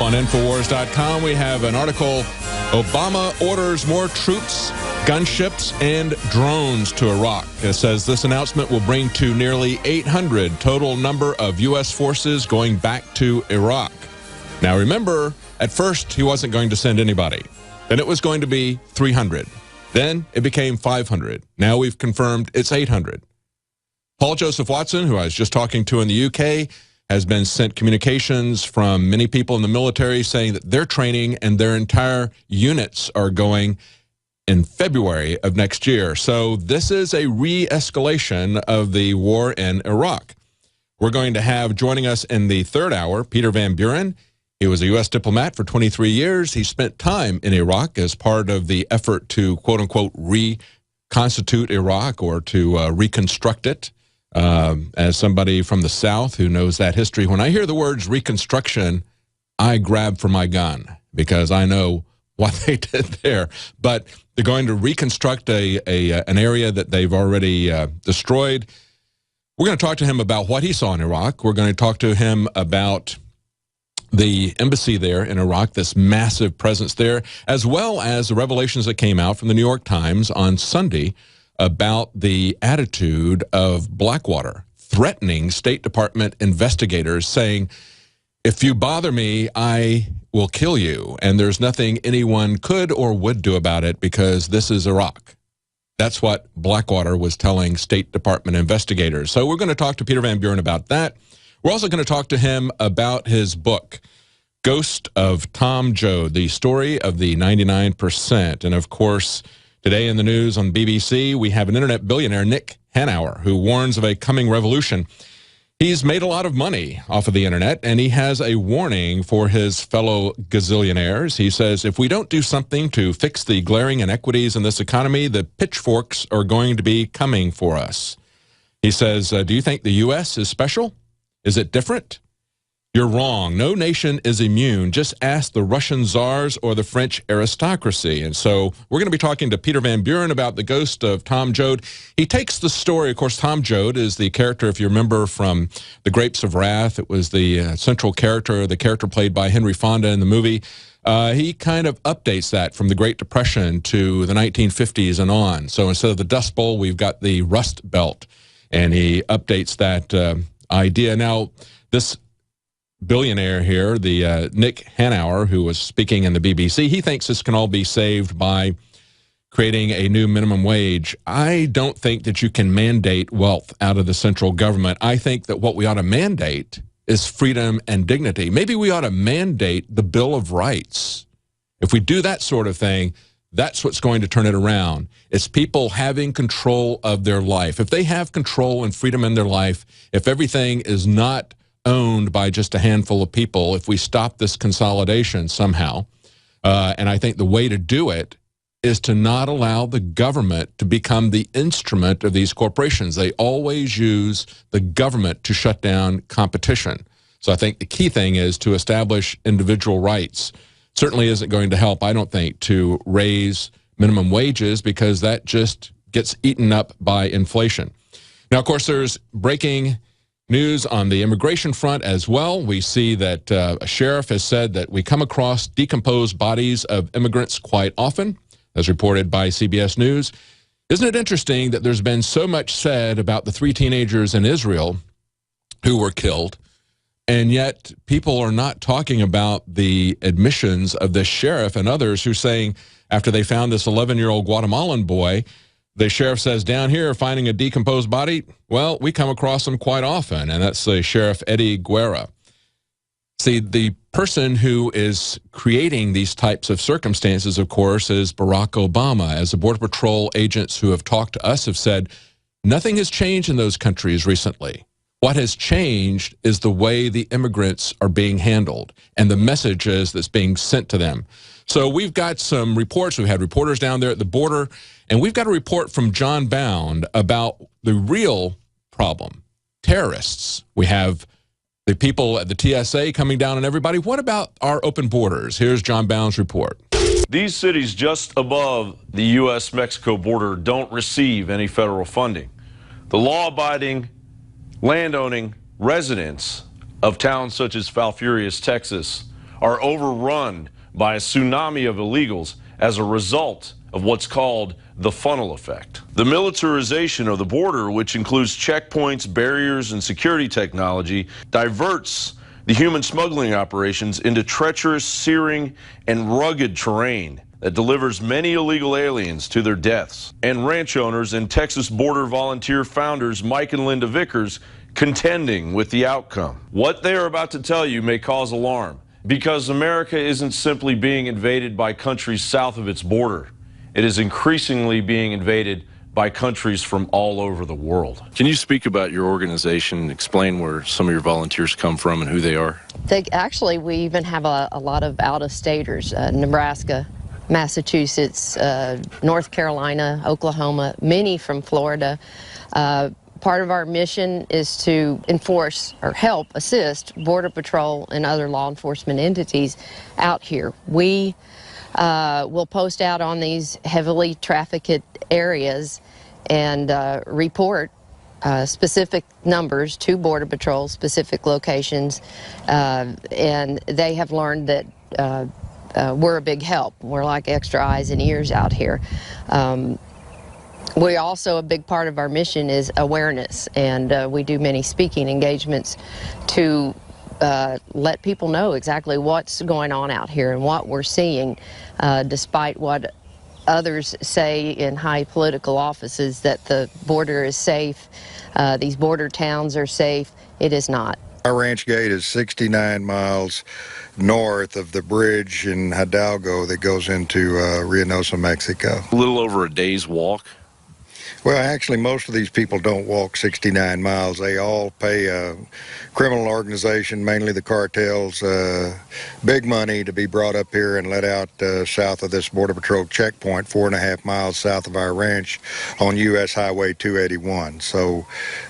Up on Infowars.com, we have an article, Obama orders more troops, gunships, and drones to Iraq. It says this announcement will bring to nearly 800 total number of U.S. forces going back to Iraq. Now remember, at first he wasn't going to send anybody. Then it was going to be 300. Then it became 500. Now we've confirmed it's 800. Paul Joseph Watson, who I was just talking to in the UK, has been sent communications from many people in the military saying that their training and their entire units are going in February of next year. So this is a re-escalation of the war in Iraq. We're going to have joining us in the third hour, Peter Van Buren. He was a U.S. diplomat for 23 years. He spent time in Iraq as part of the effort to, quote-unquote, reconstitute Iraq or to reconstruct it. As somebody from the South who knows that history, when I hear the words reconstruction, I grab for my gun because I know what they did there. But they're going to reconstruct an area that they've already destroyed. We're going to talk to him about what he saw in Iraq. We're going to talk to him about the embassy there in Iraq, this massive presence there, as well as the revelations that came out from the New York Times on Sunday about the attitude of Blackwater, threatening State Department investigators, saying, if you bother me, I will kill you, and there's nothing anyone could or would do about it because this is Iraq. That's what Blackwater was telling State Department investigators. So we're going to talk to Peter Van Buren about that. We're also going to talk to him about his book, Ghost of Tom Joad, the story of the 99%. And of course, today in the news on BBC, we have an internet billionaire, Nick Hanauer, who warns of a coming revolution. He's made a lot of money off of the internet, and he has a warning for his fellow gazillionaires. He says, if we don't do something to fix the glaring inequities in this economy, the pitchforks are going to be coming for us. He says, do you think the U.S. is special? Is it different? You're wrong. No nation is immune. Just ask the Russian czars or the French aristocracy. And so we're going to be talking to Peter Van Buren about the ghost of Tom Joad. He takes the story. Of course, Tom Joad is the character, if you remember, from The Grapes of Wrath. It was the central character, the character played by Henry Fonda in the movie. He kind of updates that from the Great Depression to the 1950s and on. So instead of the Dust Bowl, we've got the Rust Belt. And he updates that idea. Now, this billionaire here, the Nick Hanauer, who was speaking in the BBC, he thinks this can all be saved by creating a new minimum wage. I don't think that you can mandate wealth out of the central government. I think that what we ought to mandate is freedom and dignity. Maybe we ought to mandate the Bill of Rights. If we do that sort of thing, that's what's going to turn it around. It's people having control of their life. If they have control and freedom in their life, if everything is not owned by just a handful of people, if we stop this consolidation somehow, and I think the way to do it is to not allow the government to become the instrument of these corporations. They always use the government to shut down competition. So I think the key thing is to establish individual rights. Certainly isn't going to help, I don't think, to raise minimum wages because that just gets eaten up by inflation. Now, of course, there's breaking news on the immigration front as well. We see that a sheriff has said that we come across decomposed bodies of immigrants quite often, as reported by CBS News. Isn't it interesting that there's been so much said about the 3 teenagers in Israel who were killed, and yet people are not talking about the admissions of this sheriff and others who are saying after they found this 11-year-old Guatemalan boy, the sheriff says, down here, finding a decomposed body, well, we come across them quite often, and that's the Sheriff Eddie Guerra. See, the person who is creating these types of circumstances, of course, is Barack Obama. As the Border Patrol agents who have talked to us have said, nothing has changed in those countries recently. What has changed is the way the immigrants are being handled and the messages that's being sent to them. So we've got some reports. We've had reporters down there at the border, and we've got a report from John Bound about the real problem, terrorists. We have the people at the TSA coming down on everybody. What about our open borders? Here's John Bound's report. These cities just above the U.S.-Mexico border don't receive any federal funding. The law-abiding, landowning residents of towns such as Falfurrias, Texas, are overrun by a tsunami of illegals as a result of what's called the funnel effect. The militarization of the border, which includes checkpoints, barriers, and security technology, diverts the human smuggling operations into treacherous, searing, and rugged terrain that delivers many illegal aliens to their deaths. And ranch owners and Texas Border Volunteer founders Mike and Linda Vickers contending with the outcome. What they are about to tell you may cause alarm, because America isn't simply being invaded by countries south of its border. It is increasingly being invaded by countries from all over the world. Can you speak about your organization, explain where some of your volunteers come from and who they are? Actually, we even have a lot of out-of-staters, Nebraska, Massachusetts, North Carolina, Oklahoma, many from Florida. Part of our mission is to enforce or help assist Border Patrol and other law enforcement entities out here. We will post out on these heavily trafficked areas and report specific numbers to Border Patrol, specific locations, and they have learned that we're a big help. We're like extra eyes and ears out here. We also, a big part of our mission is awareness, and we do many speaking engagements to let people know exactly what's going on out here and what we're seeing, despite what others say in high political offices, that the border is safe, these border towns are safe. It is not. Our ranch gate is 69 miles north of the bridge in Hidalgo that goes into Reynosa, Mexico. A little over a day's walk. Well, actually, most of these people don't walk 69 miles. They all pay a criminal organization, mainly the cartels, big money to be brought up here and let out south of this Border Patrol checkpoint, 4.5 miles south of our ranch on U.S. Highway 281. So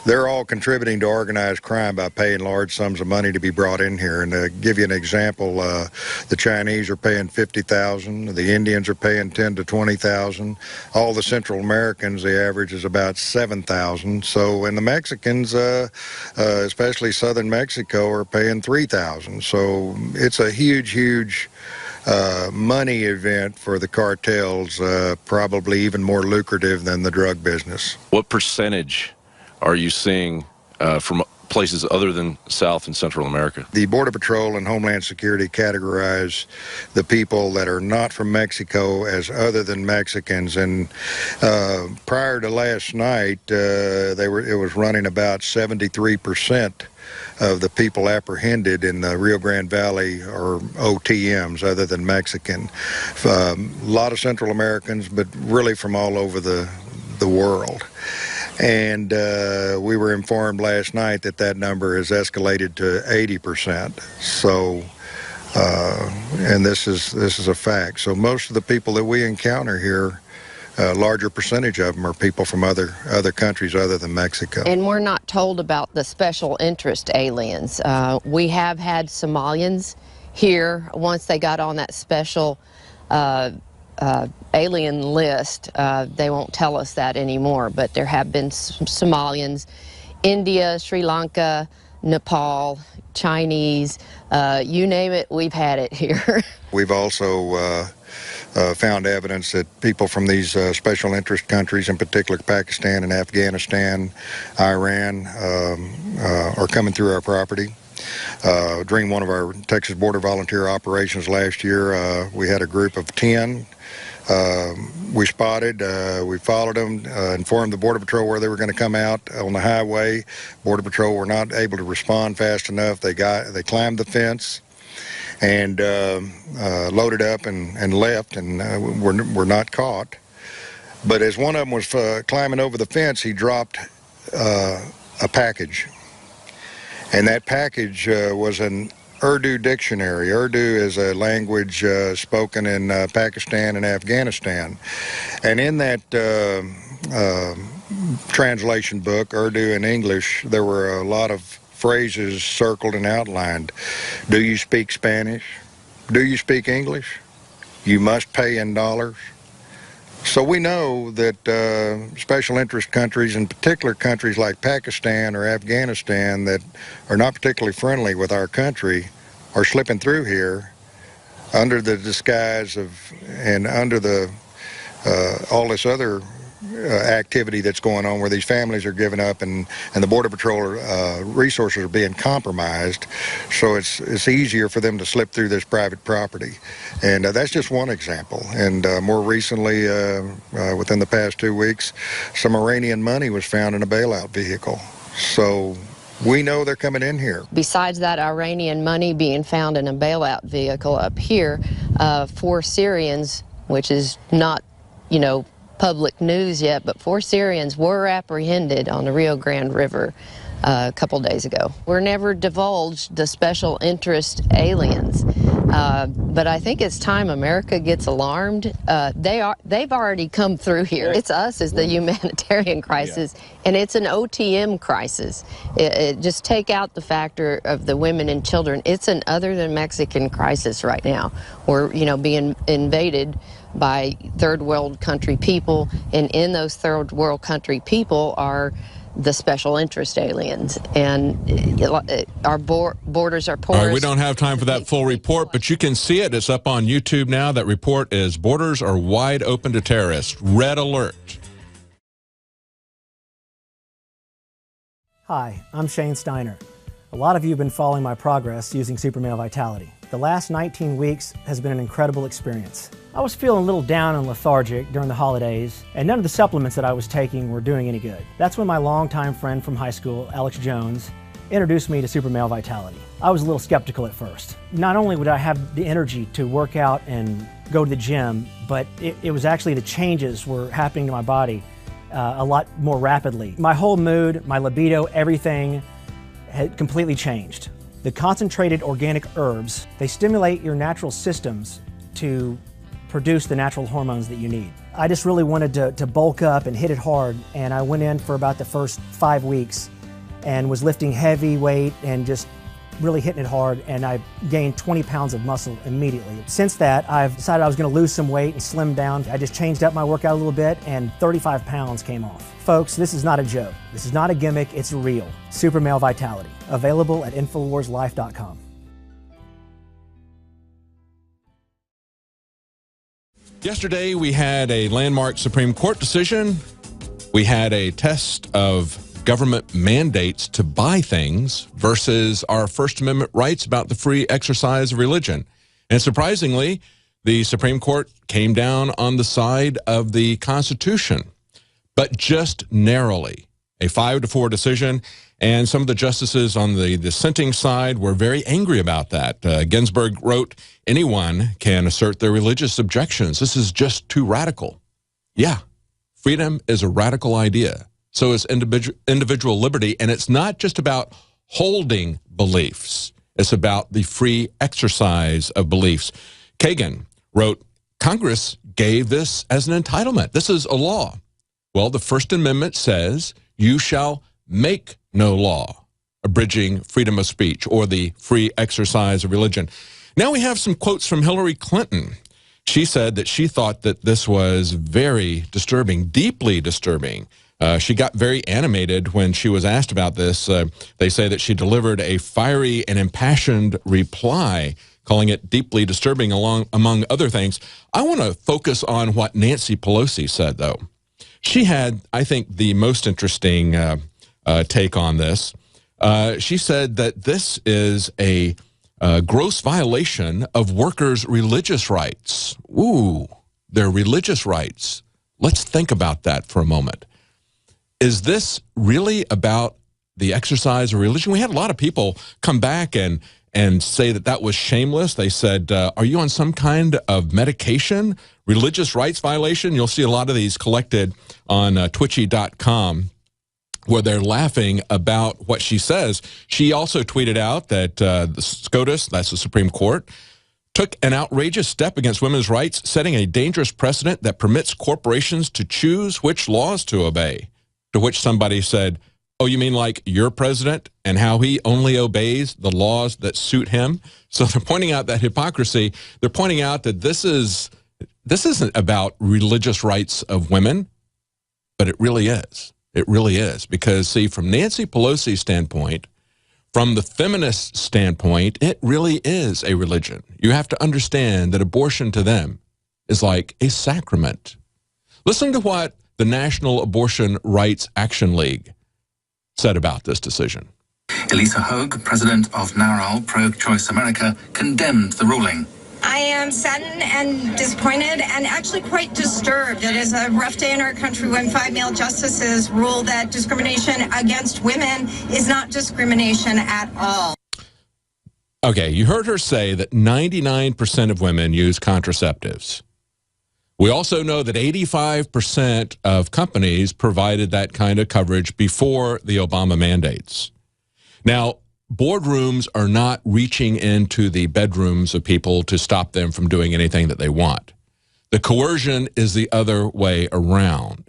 they're all contributing to organized crime by paying large sums of money to be brought in here. And to give you an example, the Chinese are paying $50,000, the Indians are paying $10,000 to $20,000, all the Central Americans, the average is about $7,000. So, and the Mexicans, especially southern Mexico, are paying $3,000. So it's a huge money event for the cartels, probably even more lucrative than the drug business. What percentage are you seeing from places other than South and Central America? The Border Patrol and Homeland Security categorize the people that are not from Mexico as other than Mexicans, and prior to last night, it was running about 73% of the people apprehended in the Rio Grande Valley are OTMs other than Mexican. A lot of Central Americans, but really from all over the world. And we were informed last night that that number has escalated to 80%. So, and this is a fact. So most of the people that we encounter here, a larger percentage of them are people from other countries other than Mexico. And we're not told about the special interest aliens. We have had Somalians here once they got on that special alien list. They won't tell us that anymore, but there have been Somalians, India, Sri Lanka, Nepal, Chinese, you name it, we've had it here. We've also found evidence that people from these special interest countries, in particular Pakistan and Afghanistan, Iran, are coming through our property. During one of our Texas Border Volunteer operations last year, we had a group of 10. We spotted, we followed them, informed the Border Patrol where they were going to come out on the highway. Border Patrol were not able to respond fast enough. They climbed the fence and loaded up and left, and were not caught. But as one of them was climbing over the fence, he dropped a package. And that package was an Urdu dictionary. Urdu is a language spoken in Pakistan and Afghanistan. And in that translation book, Urdu and English, there were a lot of phrases circled and outlined. Do you speak Spanish? Do you speak English? You must pay in dollars. So we know that special interest countries, in particular countries like Pakistan or Afghanistan that are not particularly friendly with our country, are slipping through here under the disguise of and under the all this other activity that's going on where these families are giving up and the Border Patrol resources are being compromised, so it's easier for them to slip through this private property. And that's just one example. And more recently, within the past 2 weeks, some Iranian money was found in a bailout vehicle. So we know they're coming in here. Besides that Iranian money being found in a bailout vehicle up here, 4 Syrians, which is not, you know, public news yet, but 4 Syrians were apprehended on the Rio Grande River a couple days ago. We're never divulged the special interest aliens, but I think it's time America gets alarmed. They've already come through here. It's us as the humanitarian crisis, and it's an OTM crisis. Just take out the factor of the women and children. It's an other than Mexican crisis right now. We're, you know, being invaded by third world country people, and in those third world country people are the special interest aliens, and our borders are porous. All right, we don't have time for that full report, but you can see it. It's up on YouTube now. That report is "Borders are wide open to terrorists. Red alert." Hi, I'm Shane Steiner. A lot of you have been following my progress using Super Male Vitality. The last 19 weeks has been an incredible experience. I was feeling a little down and lethargic during the holidays, and none of the supplements that I was taking were doing any good. That's when my longtime friend from high school, Alex Jones, introduced me to Super Male Vitality. I was a little skeptical at first. Not only would I have the energy to work out and go to the gym, but it was actually the changes were happening to my body a lot more rapidly. My whole mood, my libido, everything had completely changed. The concentrated organic herbs, they stimulate your natural systems to produce the natural hormones that you need. I just really wanted to bulk up and hit it hard, and I went in for about the first 5 weeks and was lifting heavy weight and just really hitting it hard, and I gained 20 pounds of muscle immediately. Since that, I've decided I was gonna lose some weight and slim down. I just changed up my workout a little bit, and 35 pounds came off. Folks, this is not a joke. This is not a gimmick, it's real. Super Male Vitality, available at InfoWarsLife.com. Yesterday, we had a landmark Supreme Court decision. We had a test of government mandates to buy things versus our First Amendment rights about the free exercise of religion. And surprisingly, the Supreme Court came down on the side of the Constitution, but just narrowly. A 5-4 decision, and some of the justices on the dissenting side were very angry about that. Ginsburg wrote, "Anyone can assert their religious objections. This is just too radical." Yeah, freedom is a radical idea. So is individual liberty, and it's not just about holding beliefs. It's about the free exercise of beliefs. Kagan wrote, "Congress gave this as an entitlement. This is a law." Well, the First Amendment says you shall make no law abridging freedom of speech or the free exercise of religion. Now we have some quotes from Hillary Clinton. She said that she thought that this was very disturbing, deeply disturbing. She got very animated when she was asked about this. They say that she delivered a fiery and impassioned reply, calling it deeply disturbing among other things. I want to focus on what Nancy Pelosi said, though. She had, I think, the most interesting take on this. She said that this is a gross violation of workers' religious rights. Ooh, their religious rights. Let's think about that for a moment. Is this really about the exercise of religion? We had a lot of people come back and say that that was shameless. They said, are you on some kind of medication? Religious rights violation? You'll see a lot of these collected on twitchy.com where they're laughing about what she says. She also tweeted out that the SCOTUS, that's the Supreme Court, took an outrageous step against women's rights, setting a dangerous precedent that permits corporations to choose which laws to obey. To which somebody said, "Oh, you mean like your president and how he only obeys the laws that suit him?" So they're pointing out that hypocrisy. They're pointing out that this isn't about religious rights of women, but it really is. It really is. Because, see, from Nancy Pelosi's standpoint, From the feminist standpoint, it really is a religion. You have to understand that abortion to them is like a sacrament. Listen to what the National Abortion Rights Action League said about this decision. Elisa Hogue, president of NARAL Pro-Choice America, condemned the ruling. I am saddened and disappointed and actually quite disturbed. It is a rough day in our country when 5 male justices rule that discrimination against women is not discrimination at all. Okay, you heard her say that 99% of women use contraceptives. We also know that 85% of companies provided that kind of coverage before the Obama mandates. Now, boardrooms are not reaching into the bedrooms of people to stop them from doing anything that they want. The coercion is the other way around.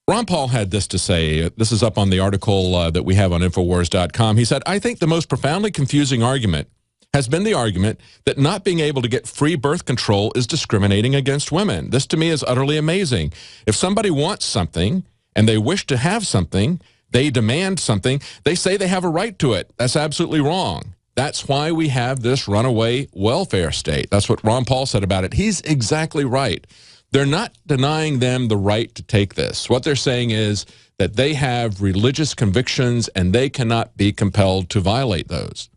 Ron Paul had this to say. This is up on the article that we have on Infowars.com. He said, I think the most profoundly confusing argument has been the argument that not being able to get free birth control is discriminating against women. This to me is utterly amazing. If somebody wants something and they wish to have something, they demand something, they say they have a right to it. That's absolutely wrong. That's why we have this runaway welfare state. That's what Ron Paul said about it. He's exactly right. They're not denying them the right to take this. What they're saying is that they have religious convictions and they cannot be compelled to violate those.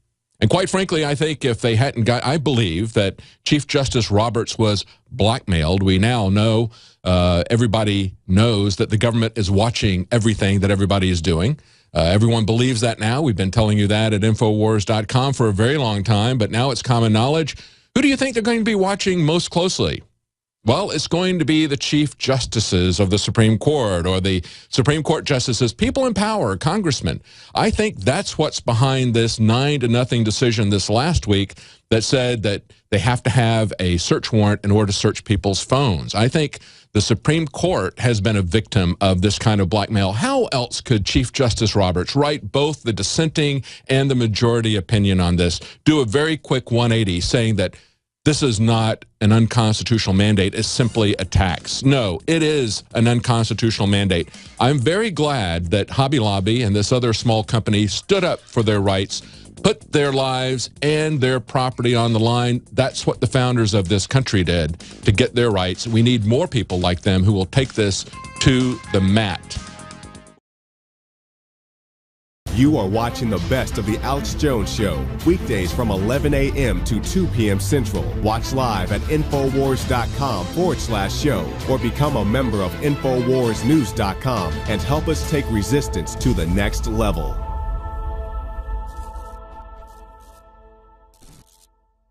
And quite frankly, I think if they hadn't got, I believe that Chief Justice Roberts was blackmailed. We now know, everybody knows that the government is watching everything that everybody is doing. Everyone believes that now. We've been telling you that at Infowars.com for a very long time, but now it's common knowledge. Who do you think they're going to be watching most closely? Well, it's going to be the chief justices of the Supreme Court or the Supreme Court justices, people in power, congressmen. I think that's what's behind this 9-0 decision this last week that said that they have to have a search warrant in order to search people's phones. I think the Supreme Court has been a victim of this kind of blackmail. How else could Chief Justice Roberts write both the dissenting and the majority opinion on this, do a very quick 180 saying that this is not an unconstitutional mandate, it's simply a tax? No, it is an unconstitutional mandate. I'm very glad that Hobby Lobby and this other small company stood up for their rights, put their lives and their property on the line. That's what the founders of this country did to get their rights. We need more people like them who will take this to the mat. You are watching the best of the Alex Jones Show, weekdays from 11 a.m. to 2 p.m. Central. Watch live at Infowars.com/show or become a member of InfoWarsNews.com and help us take resistance to the next level.